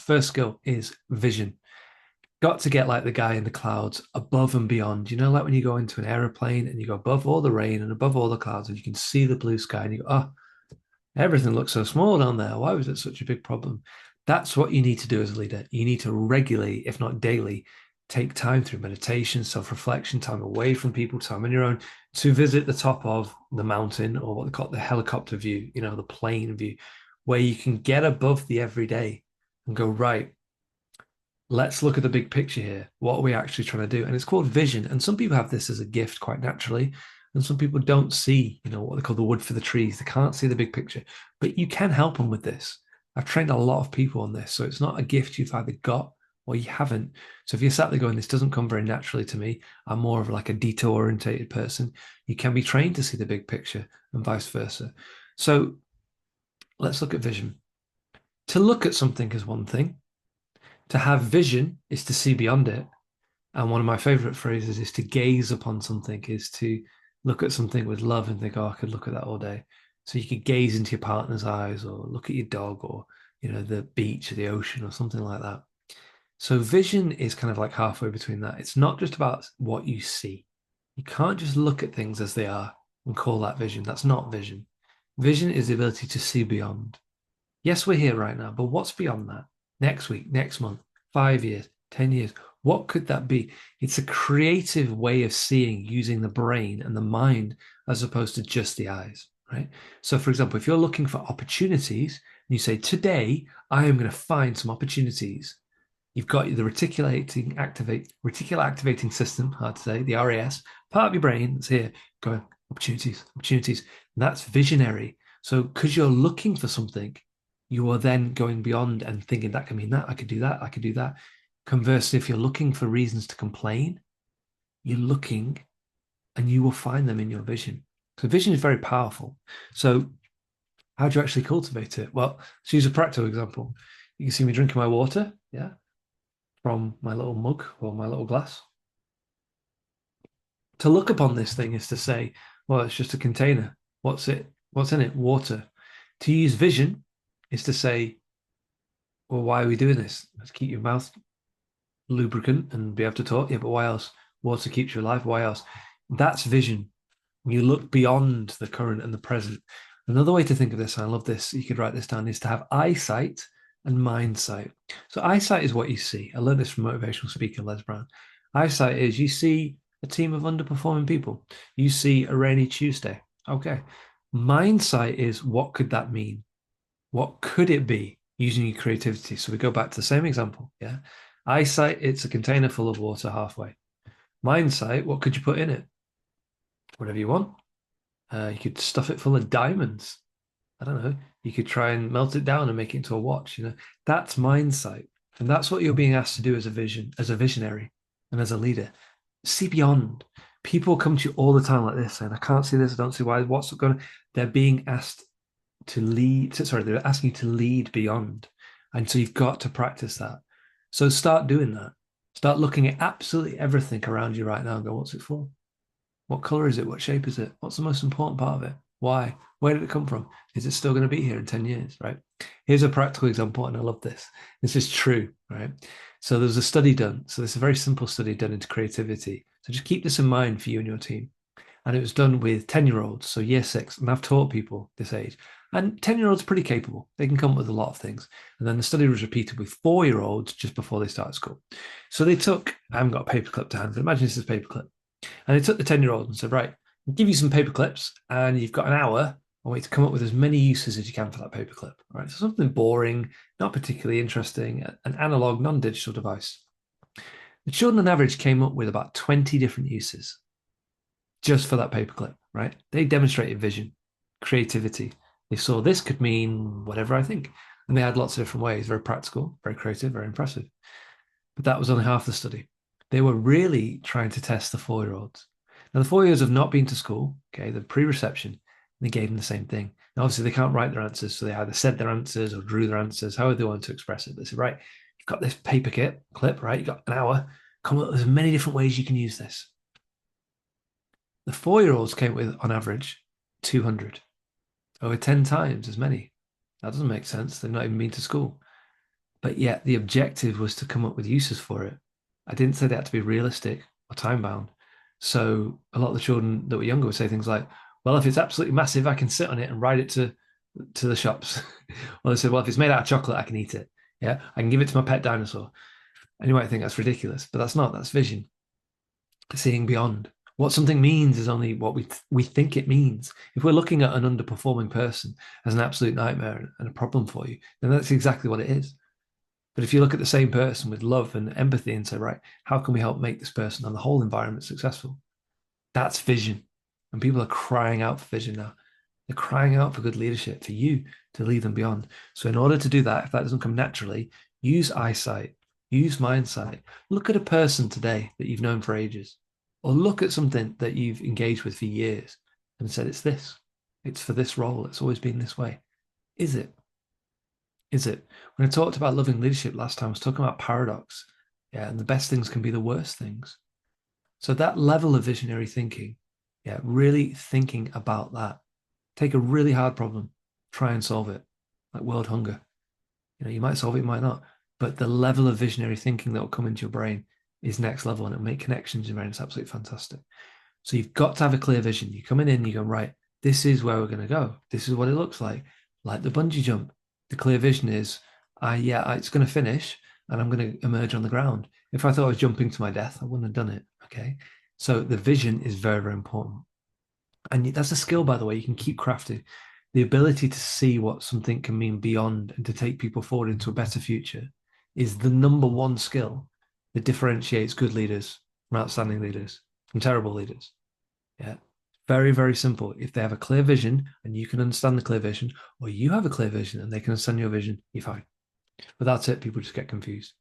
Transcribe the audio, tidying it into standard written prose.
first skill is vision. Got to get like the guy in the clouds above and beyond. You know, like when you go into an aeroplane and you go above all the rain and above all the clouds and you can see the blue sky and you go, oh, everything looks so small down there. Why was it such a big problem? That's what you need to do as a leader. You need to regularly, if not daily, take time through meditation, self-reflection, time away from people, time on your own to visit the top of the mountain, or what they call the helicopter view, you know, the plane view, where you can get above the everyday and go, right, let's look at the big picture here. What are we actually trying to do? And it's called vision. And some people have this as a gift quite naturally. And some people don't see, you know, what they call the wood for the trees. They can't see the big picture, but you can help them with this. I've trained a lot of people on this. So it's not a gift you've either got or you haven't. So if you're sat there going, this doesn't come very naturally to me, I'm more of like a detail orientated person, you can be trained to see the big picture and vice versa. So let's look at vision. To look at something is one thing. To have vision is to see beyond it. And one of my favorite phrases is to gaze upon something, is to look at something with love and think, oh, I could look at that all day. So you could gaze into your partner's eyes or look at your dog or, you know, the beach or the ocean or something like that. So vision is kind of like halfway between that. It's not just about what you see. You can't just look at things as they are and call that vision. That's not vision. Vision is the ability to see beyond. Yes, we're here right now, but what's beyond that? Next week, next month, 5 years, 10 years. What could that be? It's a creative way of seeing using the brain and the mind as opposed to just the eyes, right? So, for example, if you're looking for opportunities and you say, today, I am going to find some opportunities. You've got the reticular activating system, hard to say, the RAS, part of your brain that's here going, opportunities, opportunities. And that's visionary. So, because you're looking for something, you are then going beyond and thinking that can mean that, I could do that, I could do that. Conversely, if you're looking for reasons to complain, you're looking and you will find them in your vision. So vision is very powerful. So how do you actually cultivate it? Well, let's use a practical example. You can see me drinking my water, yeah, from my little mug or my little glass. To look upon this thing is to say, well, it's just a container. What's it? What's in it? Water. To use vision is to say, well, why are we doing this? Let's keep your mouth lubricant and be able to talk. Yeah, but why else? Water keeps you alive. Why else? That's vision. You look beyond the current and the present. Another way to think of this, and I love this, you could write this down, is to have eyesight and mind sight. So eyesight is what you see. I learned this from motivational speaker Les Brown. Eyesight is you see a team of underperforming people. You see a rainy Tuesday. Okay. Mind sight is what could that mean? What could it be using your creativity? So we go back to the same example. Yeah. Eyesight, it's a container full of water halfway. Mind sight, what could you put in it? Whatever you want. You could stuff it full of diamonds. I don't know. You could try and melt it down and make it into a watch. You know, that's mind sight, and that's what you're being asked to do as a vision, as a visionary, and as a leader. See beyond. People come to you all the time like this, saying, "I can't see this. I don't see why. What's going?" They're being asked to lead. Sorry, they're asking you to lead beyond, and so you've got to practice that. So start doing that. Start looking at absolutely everything around you right now and go, "What's it for? What color is it? What shape is it? What's the most important part of it? Why? Where did it come from? Is it still going to be here in 10 years?" Right? Here's a practical example, and I love this. This is true, right? So there was a study done. So this is a very simple study done into creativity. So just keep this in mind for you and your team. And it was done with 10-year-olds, so year six. And I've taught people this age. And 10-year-olds are pretty capable. They can come up with a lot of things. And then the study was repeated with 4-year-olds just before they started school. So they took, I haven't got a paperclip to hand, but imagine this is a paperclip. And they took the 10-year-old and said, right, I'll give you some paper clips and you've got an hour. I want you to come up with as many uses as you can for that paperclip. All right. So something boring, not particularly interesting, an analog, non-digital device. The children on average came up with about 20 different uses just for that paperclip, right? They demonstrated vision, creativity. They saw this could mean whatever I think. And they had lots of different ways, very practical, very creative, very impressive. But that was only half the study. They were really trying to test the 4-year-olds. Now, the 4 years have not been to school, okay, the pre-reception, and they gave them the same thing. Now, obviously, they can't write their answers, so they either said their answers or drew their answers, however they wanted to express it. They said, right, you've got this paper clip, right? You've got an hour. Come up with as many different ways you can use this. The 4-year-olds came with, on average, 200, over 10 times as many. That doesn't make sense. They've not even been to school. But yet the objective was to come up with uses for it. I didn't say they had to be realistic or time bound. So a lot of the children that were younger would say things like, well, if it's absolutely massive, I can sit on it and ride it to the shops. Or they said, well, if it's made out of chocolate, I can eat it. Yeah, I can give it to my pet dinosaur. And you might think that's ridiculous, but that's not. That's vision, seeing beyond. What something means is only what we think it means. If we're looking at an underperforming person as an absolute nightmare and a problem for you, then that's exactly what it is. But if you look at the same person with love and empathy and say, right, how can we help make this person and the whole environment successful? That's vision. And people are crying out for vision now. They're crying out for good leadership, for you to lead them beyond. So in order to do that, if that doesn't come naturally, use eyesight, use mindsight. Look at a person today that you've known for ages, or look at something that you've engaged with for years and said, it's this, it's for this role, it's always been this way. Is it? Is it? When I talked about loving leadership last time, I was talking about paradox. Yeah, and the best things can be the worst things. So that level of visionary thinking, yeah, really thinking about that. Take a really hard problem, try and solve it, like world hunger. You might solve it, you might not, but the level of visionary thinking that will come into your brain is next level, and it'll make connections in your brain. It's absolutely fantastic. So you've got to have a clear vision. You're coming in, you go, right, this is where we're going to go. This is what it looks like the bungee jump. The clear vision is, it's going to finish and I'm going to emerge on the ground. If I thought I was jumping to my death, I wouldn't have done it. Okay. So the vision is very, very important. And that's a skill, by the way, you can keep crafting. The ability to see what something can mean beyond and to take people forward into a better future is the number one skill that differentiates good leaders from outstanding leaders, from terrible leaders. Yeah. Very, very simple. If they have a clear vision and you can understand the clear vision, or you have a clear vision and they can understand your vision, you're fine. Without it, people just get confused.